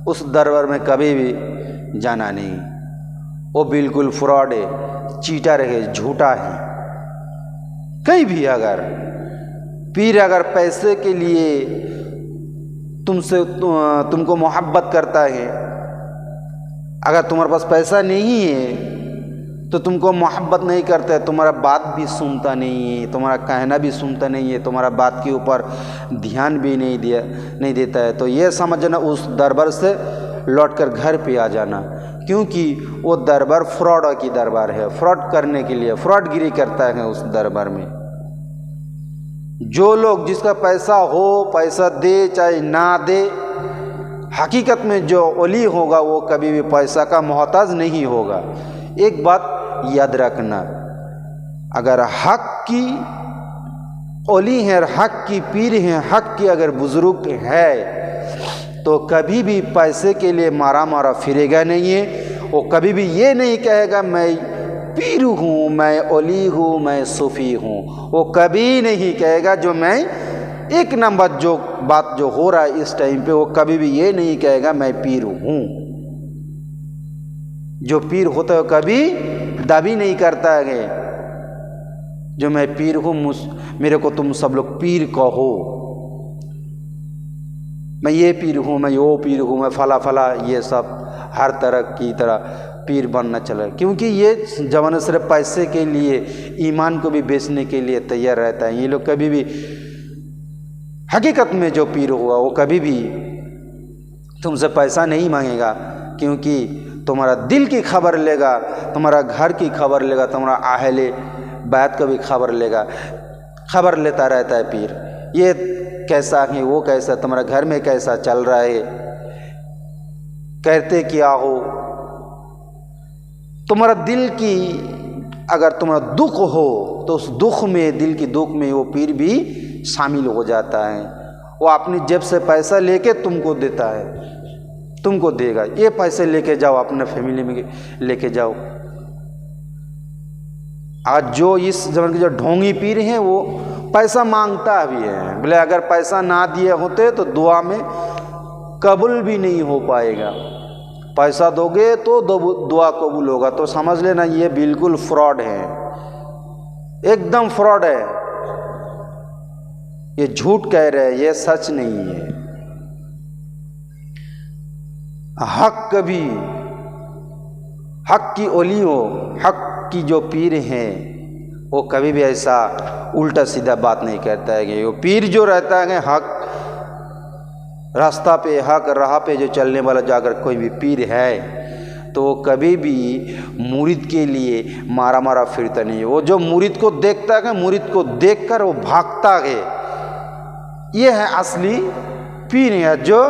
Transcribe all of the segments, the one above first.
उस दरबार में कभी भी जाना नहीं। वो बिल्कुल फ्रॉड है, चीटर है, झूठा है। कहीं भी अगर पीर अगर पैसे के लिए तुमको मोहब्बत करता है, अगर तुम्हारे पास पैसा नहीं है तो तुमको मोहब्बत नहीं करता है, तुम्हारा बात भी सुनता नहीं है, तुम्हारा कहना भी सुनता नहीं है, तुम्हारा बात के ऊपर ध्यान भी नहीं देता है, तो ये समझना उस दरबार से लौटकर घर पे आ जाना, क्योंकि वो दरबार फ्रॉड की दरबार है। फ्रॉड करने के लिए फ्रॉडगिरी करता है उस दरबार में। जो लोग जिसका पैसा हो, पैसा दे चाहे ना दे, हकीकत में जो ओली होगा वो कभी भी पैसा का मोहताज नहीं होगा। एक बात याद रखना, अगर हक की ओली है, हक की पीर है, हक की अगर बुजुर्ग है, तो कभी भी पैसे के लिए मारा फिरेगा नहीं है। वो कभी भी ये नहीं कहेगा मैं पीर हूँ, मैं ओली हूँ, मैं सूफी हूँ। वो कभी नहीं कहेगा। जो मैं एक नंबर जो बात जो हो रहा है इस टाइम पे, वो कभी भी ये नहीं कहेगा मैं पीर हूँ। जो पीर होता है कभी दावी नहीं करता है जो मैं पीर हूँ, मेरे को तुम सब लोग पीर कहो, मैं ये पीर हूँ, मैं वो पीर हूँ, मैं फला फला, ये सब हर तरह की तरह पीर बनना चला। क्योंकि ये जमाना सिर्फ पैसे के लिए, ईमान को भी बेचने के लिए तैयार रहता है। ये लोग कभी भी हकीकत में जो पीर हुआ वो कभी भी तुमसे पैसा नहीं मांगेगा, क्योंकि तुम्हारा दिल की खबर लेगा, तुम्हारा घर की खबर लेगा, तुम्हारा आहले बैत का भी खबर लेगा। खबर लेता रहता है पीर, ये कैसा है, वो कैसा, तुम्हारा घर में कैसा चल रहा है, कहते क्या हो। तुम्हारा दिल की अगर तुम्हारा दुख हो तो उस दुख में, दिल की दुख में वो पीर भी शामिल हो जाता है। वो अपनी जेब से पैसा लेके तुमको देता है, तुमको देगा, ये पैसे लेके जाओ, अपने फैमिली में लेके जाओ। आज जो इस जमाने के जो ढोंगी पीर हैं वो पैसा मांगता भी है। बोले अगर पैसा ना दिए होते तो दुआ में कबूल भी नहीं हो पाएगा। पैसा दोगे तो दुआ कबूल होगा। तो समझ लेना ये बिल्कुल फ्रॉड है, एकदम फ्रॉड है। ये झूठ कह रहे हैं, ये सच नहीं है। हक कभी, हक की ओली हो, हक की जो पीर हैं वो कभी भी ऐसा उल्टा सीधा बात नहीं करता है कि वो पीर जो रहता है हक रास्ता पे, हक राह पे जो चलने वाला जाकर कोई भी पीर है तो वो कभी भी मुरीद के लिए मारा फिरता नहीं है। वो जो मुरीद को देखता है, मुरीद को देखकर वो भागता है, ये है असली पीर है। जो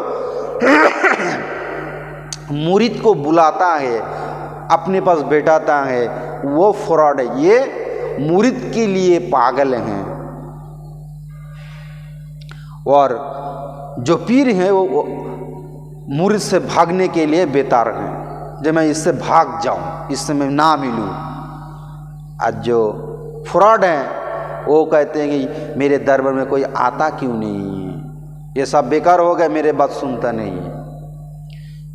मुरीद को बुलाता है, अपने पास बैठाता है, वो फ्रॉड है। ये मुरीद के लिए पागल हैं। और जो पीर हैं वो मुरीद से भागने के लिए बेतार हैं, जब मैं इससे भाग जाऊं, इससे मैं ना मिलूं। आज जो फ्रॉड हैं वो कहते हैं कि मेरे दरबार में कोई आता क्यों नहीं है, ये सब बेकार हो गया, मेरे बात सुनता नहीं है।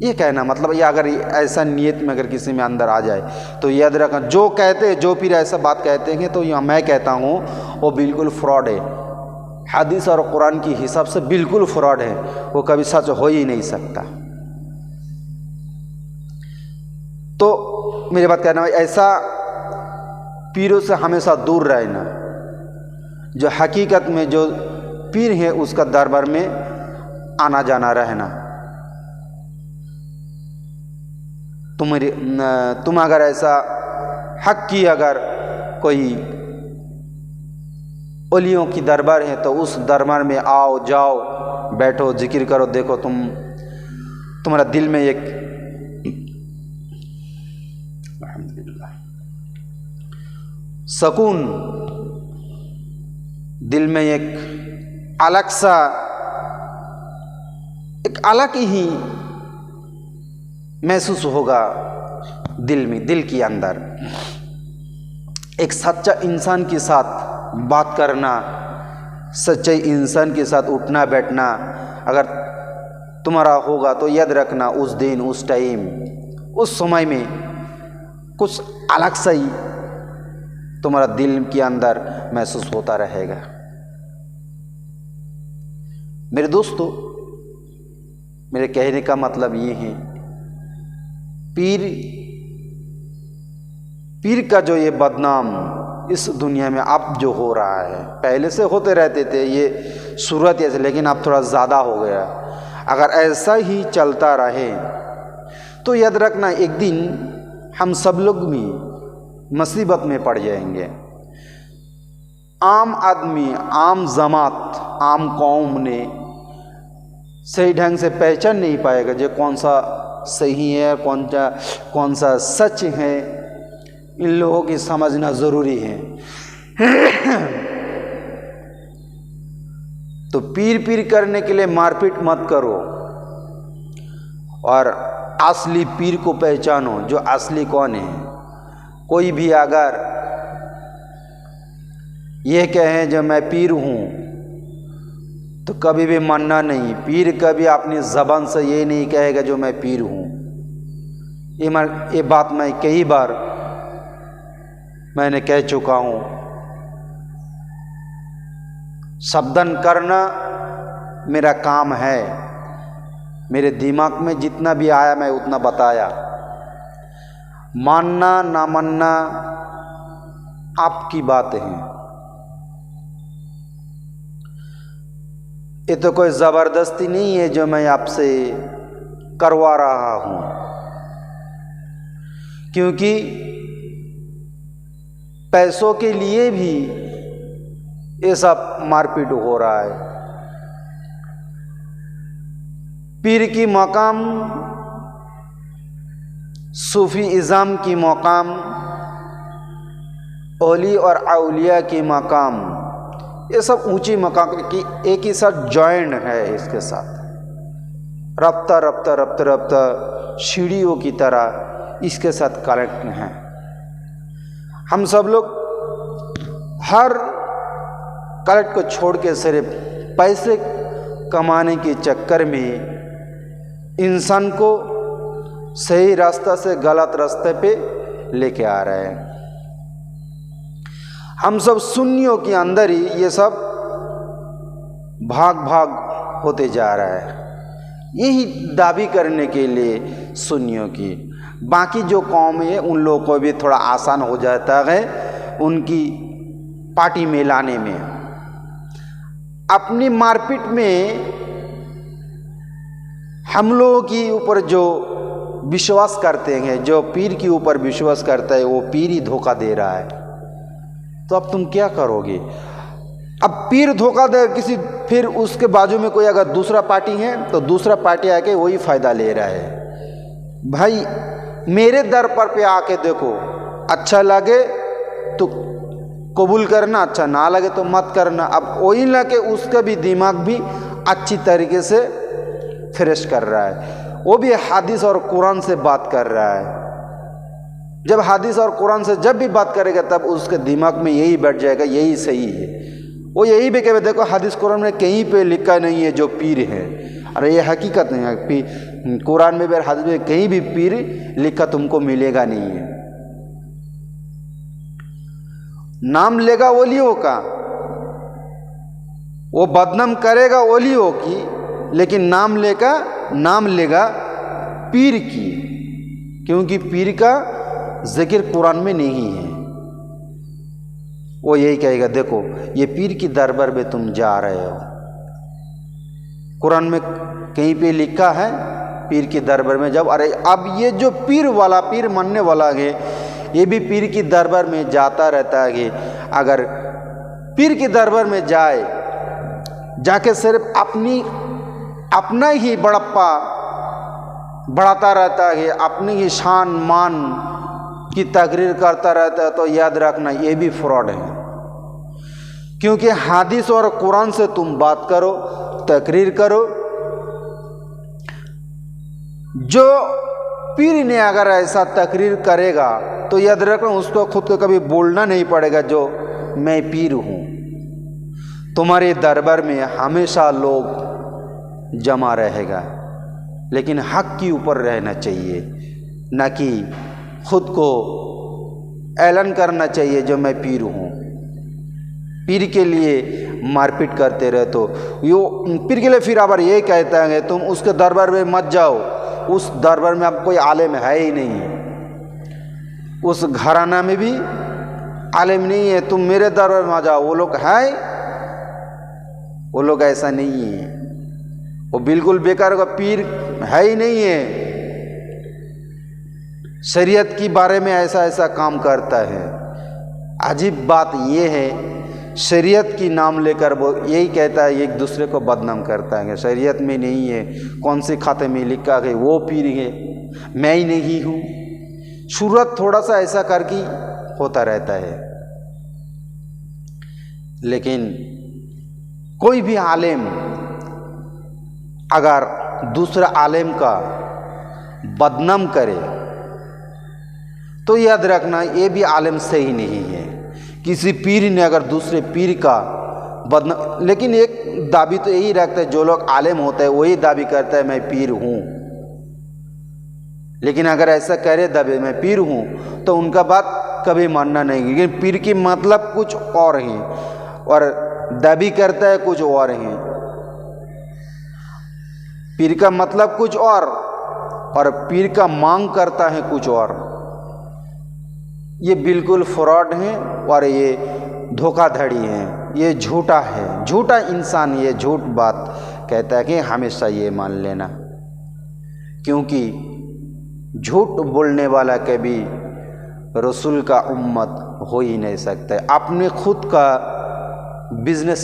ये कहना मतलब, ये अगर ऐसा नियत में अगर किसी में अंदर आ जाए तो याद रखना, जो कहते हैं, जो पीर ऐसा बात कहते हैं तो ये मैं कहता हूँ वो बिल्कुल फ्रॉड है। हदीस और कुरान की हिसाब से बिल्कुल फ्रॉड है, वो कभी सच हो ही नहीं सकता। तो मेरी बात कहना है, ऐसा पीरों से हमेशा दूर रहना। जो हकीकत में जो पीर है उसका दरबार में आना जाना रहना। तुम अगर ऐसा हक की अगर कोई ओलियों की दरबार है तो उस दरबार में आओ, जाओ, बैठो, जिक्र करो। देखो तुम्हारा दिल में एक सुकून, दिल में एक अलग सा, एक अलग ही महसूस होगा दिल में, दिल के अंदर। एक सच्चा इंसान के साथ बात करना, सच्चे इंसान के साथ उठना बैठना, अगर तुम्हारा होगा तो याद रखना उस दिन, उस टाइम, उस समय में कुछ अलग सा ही तुम्हारा दिल के अंदर महसूस होता रहेगा। मेरे दोस्तों, मेरे कहने का मतलब ये है, पीर का जो ये बदनाम इस दुनिया में अब जो हो रहा है, पहले से होते रहते थे ये सूरत ऐसे, लेकिन अब थोड़ा ज़्यादा हो गया। अगर ऐसा ही चलता रहे तो याद रखना एक दिन हम सब लोग भी मुसीबत में पड़ जाएंगे। आम आदमी, आम जमात, आम कौम ने सही ढंग से पहचान नहीं पाएगा जो कौन सा सही है, कौन सा सच है। इन लोगों की समझना ज़रूरी है। तो पीर करने के लिए मारपीट मत करो और असली पीर को पहचानो, जो असली कौन है। कोई भी अगर ये कहे जो मैं पीर हूँ तो कभी भी मानना नहीं। पीर कभी अपनी ज़बान से ये नहीं कहेगा जो मैं पीर हूँ। ये बात मैं कई बार मैंने कह चुका हूँ। शब्दन करना मेरा काम है। मेरे दिमाग में जितना भी आया मैं उतना बताया। मानना ना मानना आपकी बात है। ये तो कोई ज़बरदस्ती नहीं है जो मैं आपसे करवा रहा हूँ, क्योंकि पैसों के लिए भी ये सब मारपीट हो रहा है। पीर की मकाम, सूफी इज़ाम की मकाम, औली और औलिया की मकाम, ये सब ऊंची मकाम की एक ही साथ जॉइंट है। इसके साथ रफ्ता रफ्ता रफ्ता रफ्ता सीढ़ियों की तरह इसके साथ कनेक्ट हैं। हम सब लोग हर कलेक्ट को छोड़ के सिर्फ पैसे कमाने के चक्कर में इंसान को सही रास्ता से गलत रास्ते पे लेके आ रहे हैं। हम सब सुन्नियों के अंदर ही ये सब भाग भाग होते जा रहा है। यही दावी करने के लिए सुन्नियों की, बाकी जो कौम है उन लोगों को भी थोड़ा आसान हो जाता है उनकी पार्टी में लाने में। अपनी मारपीट में हम लोगों के ऊपर जो विश्वास करते हैं, जो पीर के ऊपर विश्वास करता है, वो पीर ही धोखा दे रहा है। तो अब तुम क्या करोगे? अब पीर धोखा दे किसी, फिर उसके बाजू में कोई अगर दूसरा पार्टी है तो दूसरा पार्टी आके वही फ़ायदा ले रहा है। भाई मेरे दर पर पे आके देखो, अच्छा लगे तो कबूल करना, अच्छा ना लगे तो मत करना। अब वही लगे उसका भी दिमाग भी अच्छी तरीके से फ्रेश कर रहा है, वो भी हदीस और कुरान से बात कर रहा है। जब हदीस और कुरान से जब भी बात करेगा तब उसके दिमाग में यही बैठ जाएगा, यही सही है। वो यही भी कहे देखो हदीस कुरान में कहीं पे लिखा नहीं है जो पीर है। अरे ये हकीकत नहीं है। कुरान में भी हदीस में कहीं भी पीर लिखा तुमको मिलेगा नहीं है। नाम लेगा ओलियों का, वो बदनाम करेगा ओलियों की, लेकिन नाम लेगा पीर की, क्योंकि पीर का जिक्र कुरान में नहीं है। वो यही कहेगा देखो ये पीर की दरबार में तुम जा रहे हो, कुरान में कहीं पे लिखा है पीर की दरबार में जाओ। अरे अब ये जो पीर मानने वाला है ये भी पीर की दरबार में जाता रहता है। अगर पीर की दरबार में जाके सिर्फ अपना ही बड़प्पा बढ़ाता रहता है, अपनी ही शान मान की तकरीर करता रहता है, तो याद रखना ये भी फ्रॉड है। क्योंकि हदीस और कुरान से तुम बात करो, तकरीर करो। जो पीर ने अगर ऐसा तकरीर करेगा तो याद रखना उसको खुद को कभी बोलना नहीं पड़ेगा जो मैं पीर हूँ। तुम्हारे दरबार में हमेशा लोग जमा रहेगा। लेकिन हक के ऊपर रहना चाहिए, ना कि खुद को ऐलान करना चाहिए जो मैं पीर हूँ। पीर के लिए मारपीट करते रहे तो यो पीर के लिए फिर अगर ये कहता है तुम उसके दरबार में मत जाओ, उस दरबार में अब कोई आलिम है ही नहीं, उस घराना में भी आलिम नहीं है, तुम मेरे दरबार में आ जाओ, वो लोग हैं, वो लोग ऐसा नहीं है, वो बिल्कुल बेकार का पीर है ही नहीं है, शरीयत के बारे में ऐसा ऐसा काम करता है। अजीब बात ये है, शरीयत की नाम लेकर वो यही कहता है, एक दूसरे को बदनाम करता है, शरीयत में नहीं है, कौन से खाते में लिखा है वो पीर है, मैं ही नहीं हूँ। सूरत थोड़ा सा ऐसा करके होता रहता है। लेकिन कोई भी आलिम अगर दूसरा आलिम का बदनाम करे तो याद रखना ये भी आलिम सही नहीं है। किसी पीर ने अगर दूसरे पीर का बदनाम, लेकिन एक दाबी तो यही रखता है, जो लोग आलिम होते हैं वही दाबी करता है मैं पीर हूँ। लेकिन अगर ऐसा करे दाबी मैं पीर हूँ तो उनका बात कभी मानना नहीं, लेकिन पीर की मतलब कुछ और है और दाबी करता है कुछ और है। पीर का मतलब कुछ और पीर का मांग करता है कुछ और। ये बिल्कुल फ्रॉड है और ये धोखाधड़ी है, ये झूठा है, झूठा इंसान ये झूठ बात कहता है कि हमेशा ये मान लेना, क्योंकि झूठ बोलने वाला कभी रसूल का उम्मत हो ही नहीं सकता। आपने खुद का बिजनेस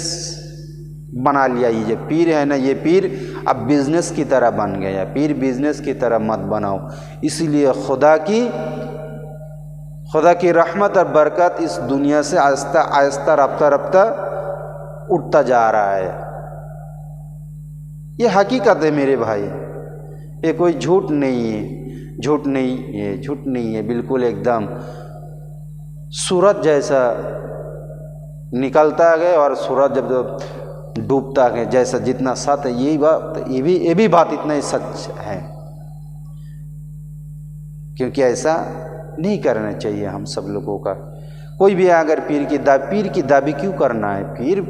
बना लिया, ये जो पीर है ना, ये पीर अब बिजनेस की तरह बन गया। पीर बिजनेस की तरह मत बनाओ। इसलिए खुदा की रहमत और बरकत इस दुनिया से आहिस्ता आहिस्ता रफ्ता रफ्ता उठता जा रहा है। ये हकीकत है मेरे भाई, ये कोई झूठ नहीं है, झूठ नहीं है, बिल्कुल एकदम सूरज जैसा निकलता गया और सूरज जब डूबता गया जैसा जितना सच है, ये भी बात इतना ही सच है, क्योंकि ऐसा नहीं करना चाहिए हम सब लोगों का। कोई भी अगर पीर की दाबी क्यों करना है? पीर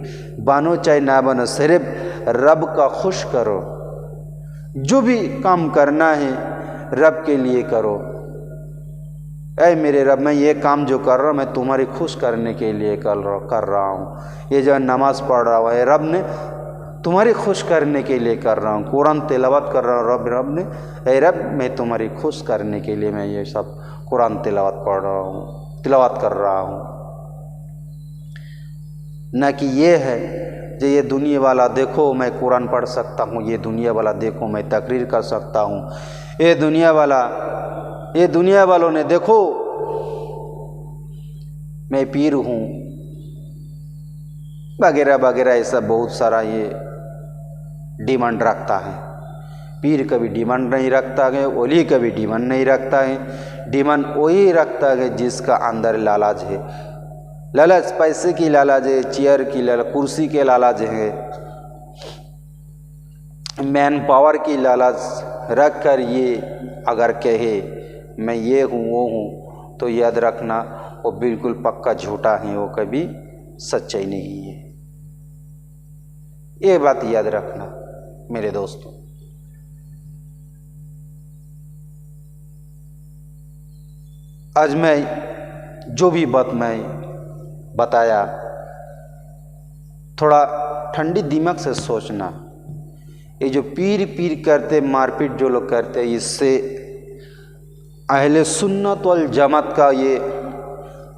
बनो चाहे ना बनो, सिर्फ रब का खुश करो। जो भी काम करना है रब के लिए करो। ऐ मेरे रब, मैं ये काम जो कर रहा हूँ मैं तुम्हारी खुश करने के लिए कर रहा हूँ। ये जो नमाज़ पढ़ रहा हूँ है रब ने तुम्हारी खुश करने के लिए कर रहा हूँ। कुरान तिलावत कर रहा हूँ रब ने, ऐ रब मैं तुम्हारी खुश करने के लिए मैं ये सब कुरान तिलावत पढ़ रहा हूँ, तिलावत कर रहा हूँ। न कि ये है जो ये दुनिया वाला देखो मैं कुरान पढ़ सकता हूँ, ये दुनिया वाला देखो मैं तकरीर कर सकता हूँ, ये दुनिया वालों ने देखो मैं पीर हूँ, वगैरह वगैरह, ऐसा बहुत सारा ये डिमांड रखता है। पीर कभी डिमांड नहीं रखता है, ओली कभी डिमांड नहीं रखता है। डिमांड वही रखता है जिसका अंदर लालच है, लालच पैसे की लालच है, चेयर की लालच, कुर्सी के लालच है, मैन पावर की लालच रख कर ये अगर कहे मैं ये हूँ वो हूँ तो याद रखना वो बिल्कुल पक्का झूठा है, वो कभी सच्चाई नहीं है। ये बात याद रखना मेरे दोस्तों। आज मैं जो भी बात मैं बताया थोड़ा ठंडी दिमाग से सोचना। ये जो पीर करते मारपीट जो लोग करते हैं, इससे अहले सुन्नत वल जमात का ये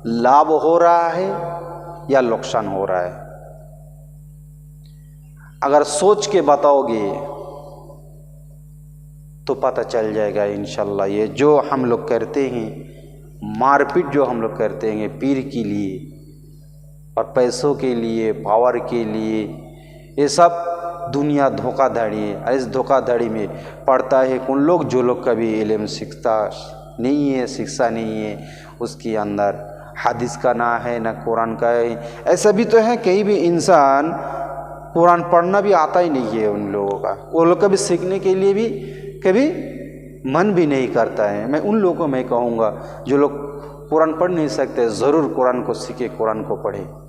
लाभ हो रहा है या नुकसान हो रहा है? अगर सोच के बताओगे तो पता चल जाएगा इंशाल्लाह। ये जो हम लोग करते हैं, मारपीट जो हम लोग करते हैं पीर के लिए और पैसों के लिए, पावर के लिए, ये सब दुनिया धोखाधड़ी है। इस धोखाधड़ी में पड़ता है उन लोग जो लोग कभी इल्म सीखता नहीं है, शिक्षा नहीं है, उसके अंदर हदीस का ना है ना कुरान का है। ऐसा भी तो है कई भी इंसान कुरान पढ़ना भी आता ही नहीं है उन लोगों का, वो लोग कभी सीखने के लिए भी कभी मन भी नहीं करता है। मैं उन लोगों को मैं कहूँगा जो लोग कुरान पढ़ नहीं सकते, ज़रूर कुरान को सीखे, कुरान को पढ़े।